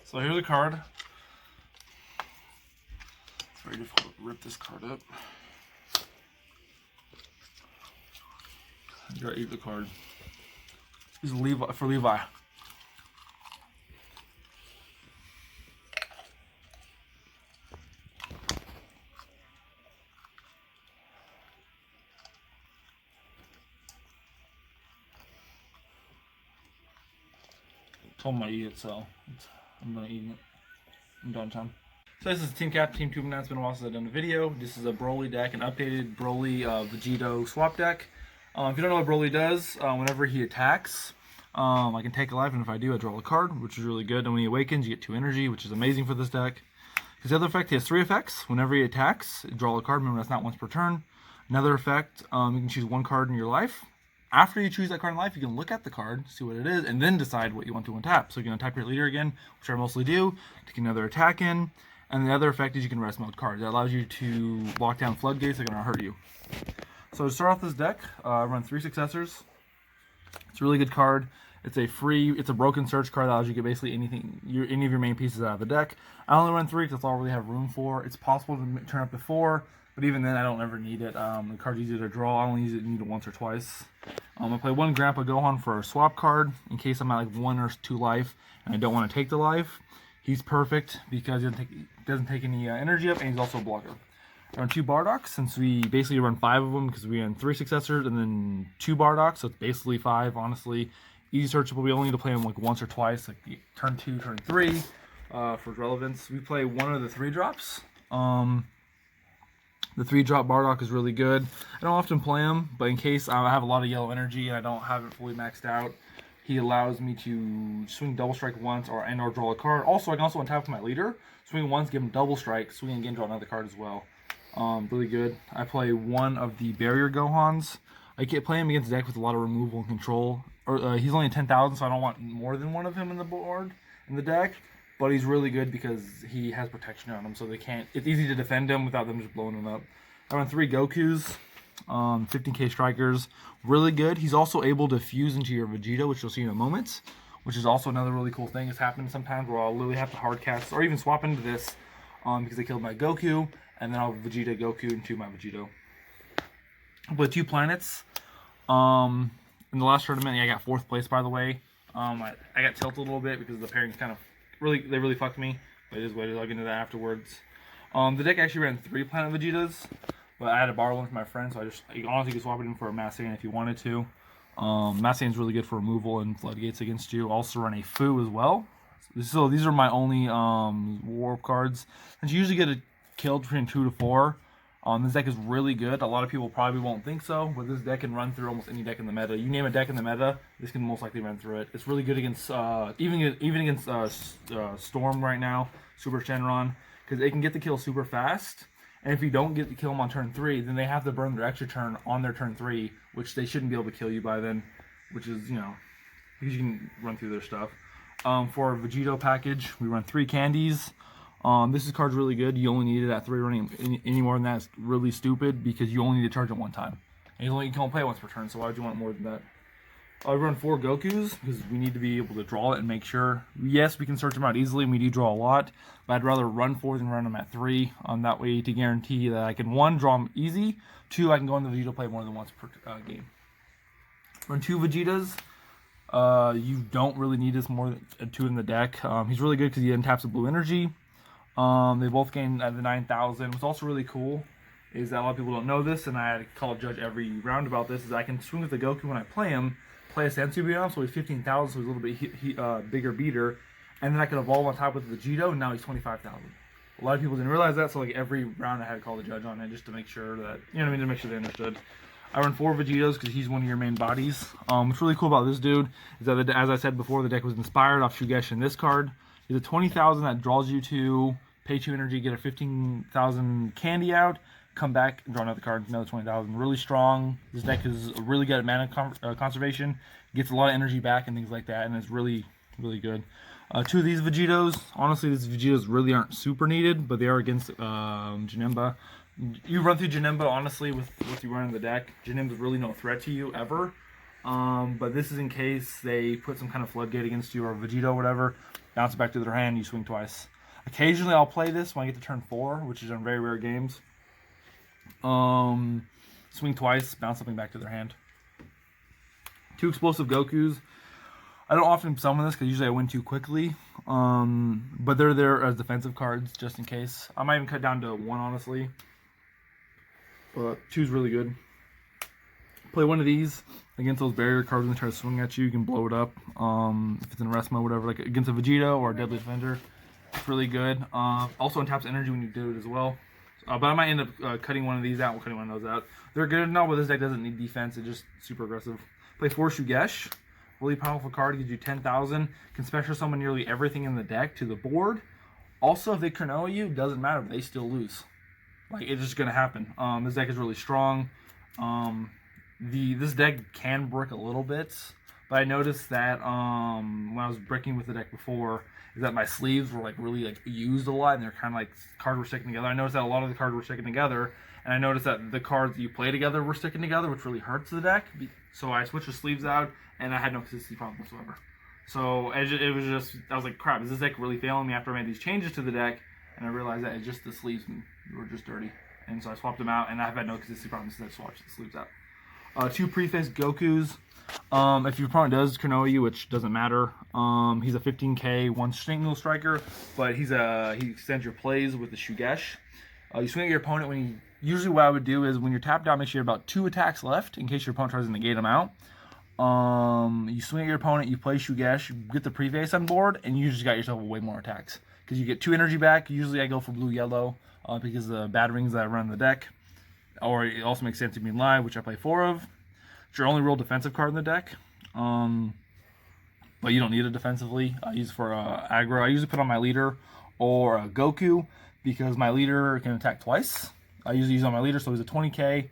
So here's a card. It's very difficult to rip this card up. You gotta eat the card. This is Levi for Levi. Told him I eat it, so I'm gonna eat it. I'm done time. So this is Team Cap, Team ToooBananas. It's been a while since I've done a video. This is a Broly deck, an updated Broly Vegito swap deck. If you don't know what Broly does, whenever he attacks, I can take a life, and if I do, I draw a card, which is really good. And when he awakens, you get 2 energy, which is amazing for this deck. His other effect, he has 3 effects. Whenever he attacks, draw a card. Remember, that's not once per turn. Another effect, you can choose 1 card in your life. After you choose that card in life, you can look at the card, see what it is, and then decide what you want to untap. So you can untap your leader again, which I mostly do, to get another attack in. And the other effect is you can rest mode cards. That allows you to lock down floodgates that are going to hurt you. So to start off this deck, I run 3 successors. It's a really good card. It's a broken search card that allows you to get basically anything, any of your main pieces out of the deck. I only run 3 because that's all I really have room for. It's possible to turn up to 4, but even then I don't ever need it. The card's easy to draw. I only need it once or twice. I play 1 Grandpa Gohan for a swap card in case I'm at like 1 or 2 life and I don't want to take the life. He's perfect because he doesn't take any energy up, and he's also a blocker. I run 2 Bardoks, since we basically run 5 of them because we run 3 successors and then 2 Bardoks, so it's basically 5, honestly. Easy searchable. We only need to play them like once or twice, like turn 2, turn 3, for relevance. We play 1 of the 3 drops. The 3-drop Bardock is really good. I don't often play him, but in case I have a lot of yellow energy and I don't have it fully maxed out, he allows me to swing double strike once or draw a card. Also, I can also untap my leader. Swing once, give him double strike. Swing again, draw another card as well. Really good. I play 1 of the Barrier Gohans. I can't play him against a deck with a lot of removal and control. He's only 10,000, so I don't want more than 1 of him in the board, in the deck. But he's really good because he has protection on him, so they can't. It's easy to defend him without them just blowing him up. I run 3 Gokus, 15k strikers, really good. He's also able to fuse into your Vegito, which you'll see in a moment, which is also another really cool thing. It's happened sometimes where I'll literally have to hard cast or even swap into this because they killed my Goku, and then I'll Vegeta Goku into my Vegito. With 2 planets. In the last tournament, I got 4th place, by the way. I got tilted a little bit because the pairings kind of they really fucked me, but it is what it is. I'll get into that afterwards. The deck actually ran 3 Planet Vegetas, but I had to borrow 1 from my friend, so you honestly could swap it in for a Massane if you wanted to. Massane is really good for removal and floodgates against you. Also run a Fu as well. So these are my only warp cards. And you usually get a kill between 2 to 4. This deck is really good. A lot of people probably won't think so, but this deck can run through almost any deck in the meta. You name a deck in the meta, this can most likely run through it. It's really good against even against Storm right now, Super Shenron, because it can get the kill super fast. And if you don't get to kill them on turn 3, then they have to burn their extra turn on their turn 3, which they shouldn't be able to kill you by then, which is, because you can run through their stuff. For our Vegito package, we run 3 candies. This card's really good. You only need it at 3 running. Any more than that is really stupid because you only need to charge it 1 time. And you can only play it once per turn, so why would you want more than that? I run 4 Gokus because we need to be able to draw it and make sure. Yes, we can search them out easily and we do draw a lot, but I'd rather run 4 than run them at 3. That way to guarantee that I can 1, draw them easy, 2, I can go in the Vegito play more than once per game. Run 2 Vegetas. You don't really need this more than 2 in the deck. He's really good because he untaps the blue energy. They both gain the 9,000. What's also really cool is that a lot of people don't know this, and I had to call a judge every round about this, is I can swing with the Goku when I play him, play a Sensu on, so he's 15,000, so he's a little bit bigger beater, and then I can evolve on top with the Vegito, and now he's 25,000. A lot of people didn't realize that, so like every round I had to call the judge on it just to make sure that, to make sure they understood. I run 4 Vegitos because he's one of your main bodies. What's really cool about this dude is that, as I said before, the deck was inspired off Shugesh this card. He's a 20,000 that draws you to pay 2 energy, get a 15,000 candy out, come back and draw another card, another 20,000. Really strong. This deck is really good at mana conservation, gets a lot of energy back and things like that, and it's really, really good. 2 of these Vegitos, honestly, these Vegitos really aren't super needed, but they are against Janemba. You run through Janemba, honestly, with what you run in the deck. Janemba's really no threat to you, ever. But this is in case they put some kind of floodgate against you, or Vegito or whatever. bounce it back to their hand, you swing twice. Occasionally I'll play this when I get to turn 4, which is on very rare games. Swing twice, bounce something back to their hand. 2 explosive Gokus. I don't often summon this because usually I win too quickly. But they're there as defensive cards just in case. I might even cut down to 1, honestly. But 2's really good. Play one of these against those barrier cards when they try to swing at you. You can blow it up. If it's in rest mode, whatever, like against a Vegito or a Deadly Defender. It's really good. Also untaps energy when you do it as well. But I might end up cutting one of these out and cutting one of those out. They're good enough, but this deck doesn't need defense. It's just super aggressive. Play 4 Shugesh. Really powerful card. Gives you 10,000. Can special summon nearly everything in the deck to the board. Also, if they Konoha you, doesn't matter. They still lose. Like, it's just going to happen. This deck is really strong. This deck can brick a little bit. But I noticed that when I was bricking with the deck before, is that my sleeves were like really like used a lot, and they're kind of like cards were sticking together. I noticed that a lot of the cards were sticking together, and I noticed that the cards that you play together were sticking together, which really hurts the deck. So I switched the sleeves out, and I had no consistency problem whatsoever. So it was just, I was like, crap, is this deck really failing me after I made these changes to the deck? And I realized that it's just the sleeves were just dirty, and so I swapped them out, and I've had no consistency problems since I swapped the sleeves out. 2 Preface Gokus. If your opponent does Konoha you, which doesn't matter, he's a 15k 1 single striker, but he extends your plays with the Shugesh. You swing at your opponent when you. Usually, what I would do is when you're tapped out, make sure you have about 2 attacks left in case your opponent tries to negate them out. You swing at your opponent, you play Shugesh, you get the Preface on board, and you just got yourself way more attacks because you get 2 energy back. Usually, I go for blue yellow because of the bad rings that I run in the deck, or it also makes sense to be live, which I play 4 of. It's your only real defensive card in the deck, but you don't need it defensively. I use it for aggro. I usually put on my leader or a Goku because my leader can attack twice. I usually use on my leader, so he's a 20k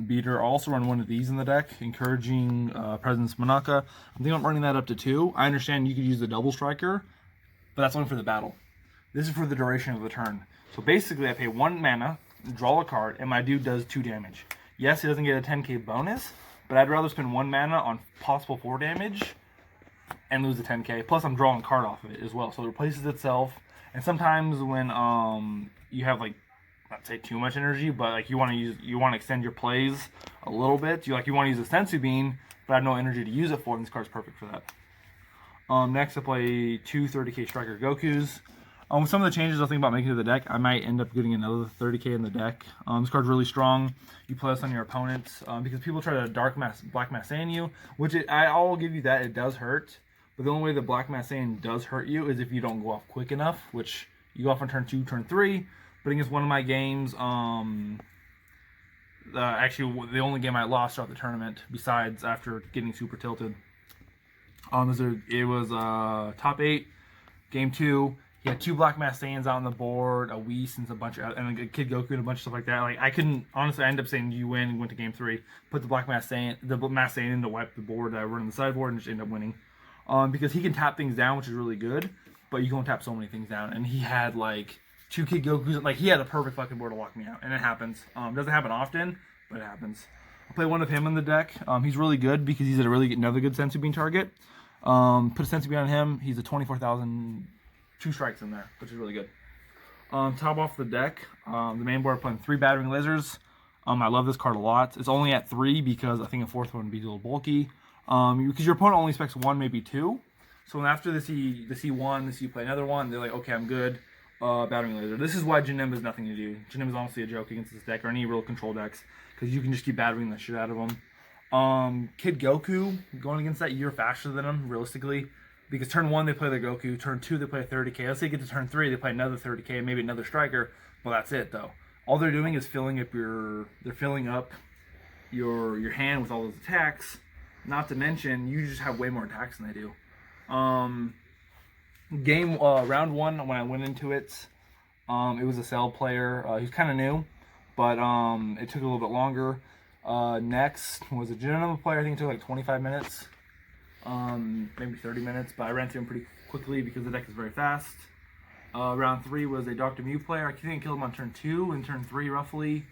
beater. I also run one of these in the deck, encouraging Presence Monaka. I think I'm running that up to 2. I understand you could use the double striker, but that's only for the battle. This is for the duration of the turn. So basically, I pay 1 mana, draw a card, and my dude does 2 damage. Yes, he doesn't get a 10k bonus, but I'd rather spend 1 mana on possible 4 damage and lose the 10k. Plus, I'm drawing a card off of it as well, so it replaces itself. And sometimes when you have like, not say too much energy, but like you want to extend your plays a little bit. You want to use a Sensu Bean, but I have no energy to use it for, and this card's perfect for that. Next, I play 2 30k striker Gokus. With some of the changes I think about making to the deck, I might end up getting another 30k in the deck. This card's really strong. You play this on your opponents because people try to Black Mass Saiyan you, which I'll give you that, it does hurt. But the only way the Black Mass Saiyan does hurt you is if you don't go off quick enough, which you go off on turn 2, turn 3. But against one of my games, actually the only game I lost throughout the tournament, besides after getting super tilted, it was top 8, game 2. He had 2 Black Mass Saiyans out on the board, a Whis and a bunch of, and a Kid Goku and a bunch of stuff like that. Like I couldn't honestly. I ended up saying you win and went to game 3. Put the Mass Saiyan in to wipe the board that I run on the sideboard and just end up winning. Because he can tap things down, which is really good, but you can only tap so many things down. And he had like 2 Kid Gokus. Like he had a perfect fucking board to lock me out, and it happens. Doesn't happen often, but it happens. I'll play one of him in the deck. He's really good because he's another good Sensu Bean target. Put a Sensu Bean on him. He's a 24,000. 2 strikes in there, which is really good. Top off the deck, the main board, I'm playing 3 Battering Lasers. I love this card a lot. It's only at 3 because I think a 4th one would be a little bulky. Because your opponent only expects 1, maybe 2. So after they see 1, they see you play another one, they're like, okay, I'm good. Battering Laser. This is why Janim has nothing to do. Janim is honestly a joke against this deck or any real control decks because you can just keep battering the shit out of them. Kid Goku, going against that, you're faster than him, realistically. Because turn 1, they play their Goku. Turn 2, they play a 30k. Let's say you get to turn 3, they play another 30k, maybe another striker. Well, that's it, though. All they're doing is filling up your hand with all those attacks. Not to mention, you just have way more attacks than they do. Round 1, when I went into it, it was a Cell player. He was kind of new, but it took a little bit longer. Next was a Genoma player. I think it took like 25 minutes. Maybe 30 minutes, but I ran through him pretty quickly because the deck is very fast. Round 3 was a Dr. Mew player. I think I killed him on turn 2 and turn 3 roughly.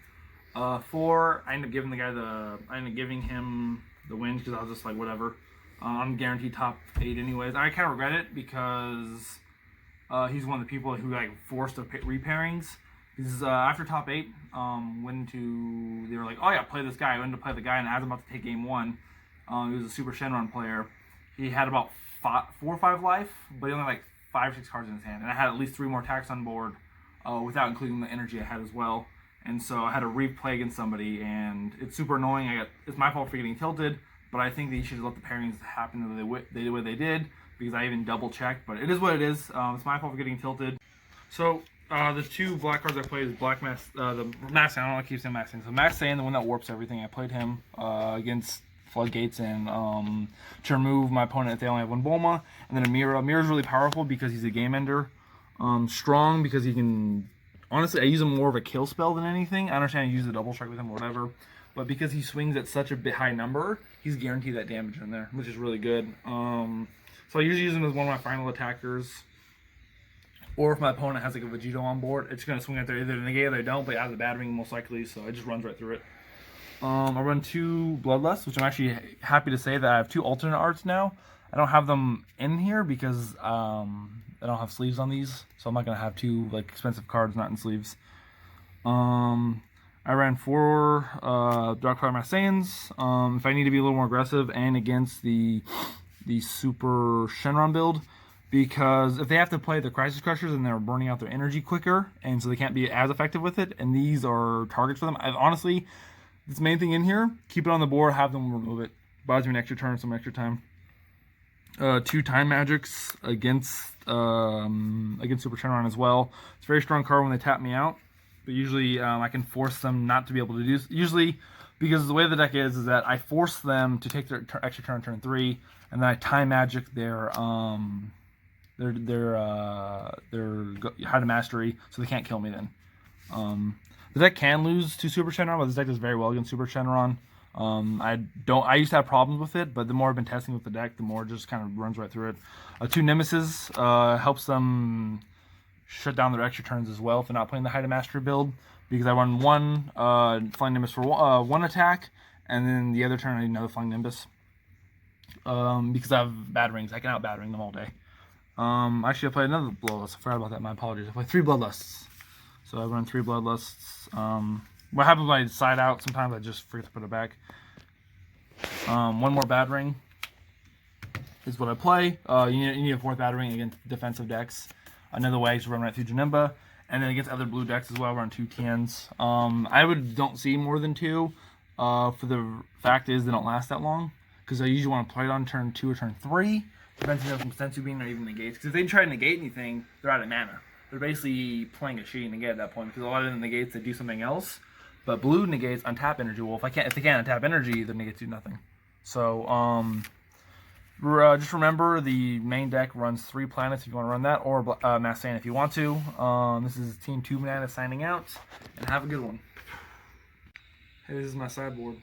4, I ended up giving him the win because I was just like, whatever. I'm guaranteed top 8 anyways. I kind of regret it because he's one of the people who like forced the repairings. Because after top 8, they were like, oh yeah, play this guy. I went to play the guy, and as I'm about to take game 1, he was a Super Shenron player. He had about 4 or 5 life, but he only had like 5 or 6 cards in his hand, and I had at least 3 more attacks on board, without including the energy I had as well. And so I had to replay against somebody, and it's super annoying. It's my fault for getting tilted, but I think they should have let the pairings happen the way they did, because I even double checked. But it is what it is. It's my fault for getting tilted. So the 2 black cards I played is Black Mass, the Mass Saiyan. I don't want to keep saying Mass Saiyan. So Mass Saiyan, the one that warps everything. I played him against Floodgates and to remove my opponent if they only have 1 Bulma. And then Amira. Amira's really powerful because he's a game ender. Strong because he can. Honestly, I use him more of a kill spell than anything. I understand I use the double strike with him or whatever, but because he swings at such a high number, he's guaranteed that damage in there, which is really good. So I usually use him as one of my final attackers. Or if my opponent has like a Vegito on board, it's going to swing at their either negate or they don't, but it has a battering most likely, so it just runs right through it. I run 2 Bloodlusts, which I'm actually happy to say that I have 2 alternate arts now. I don't have them in here because I don't have sleeves on these, so I'm not going to have 2 like expensive cards not in sleeves. I ran 4 Dark Fire Mass Saiyans if I need to be a little more aggressive, and against the Super Shenron build, because if they have to play the Crisis Crushers and they're burning out their energy quicker, and so they can't be as effective with it, and these are targets for them. Honestly, this main thing in here, keep it on the board, have them remove it. Buys me an extra turn, some extra time. 2 Time Magics against Super Shenron as well. It's a very strong card when they tap me out, but usually I can force them not to be able to do. Usually, because the way the deck is that I force them to take their extra turn, turn 3, and then I Time Magic their High to Mastery, so they can't kill me then. The deck can lose to Super Shenron, but this deck does very well against Super Shenron. I used to have problems with it, but the more I've been testing with the deck, the more it just kind of runs right through it. 2 Nemesis helps them shut down their extra turns as well if they're not playing the High to Mastery build, because I run 1 Flying Nimbus for 1 attack, and then the other turn I need another Flying Nimbus. Because I have Batterings, I can out Battering them all day. Actually, I played another Bloodlust. I forgot about that. My apologies. I played 3 Bloodlusts. So I run 3 Bloodlusts. What happens when I side out? Sometimes I just forget to put it back. 1 more Battering is what I play. You need a 4th Battering against defensive decks. Another way is to run right through Janemba. And then against other blue decks as well, run 2 Tians. Don't see more than 2. For the fact is they don't last that long, because I usually want to play it on turn 2 or turn 3. Depends on from Sensu Bean or even negates. Because if they try to negate anything, they're out of mana. They're basically playing a shitty negate at that point, because a lot of the negates they do something else. But blue negates untap energy. Well, if they can't untap energy, the negates do nothing. So just remember the main deck runs 3 planets if you want to run that, or Mass Saiyan if you want to. This is Team ToooBananas signing out, and have a good one. Hey, this is my sideboard.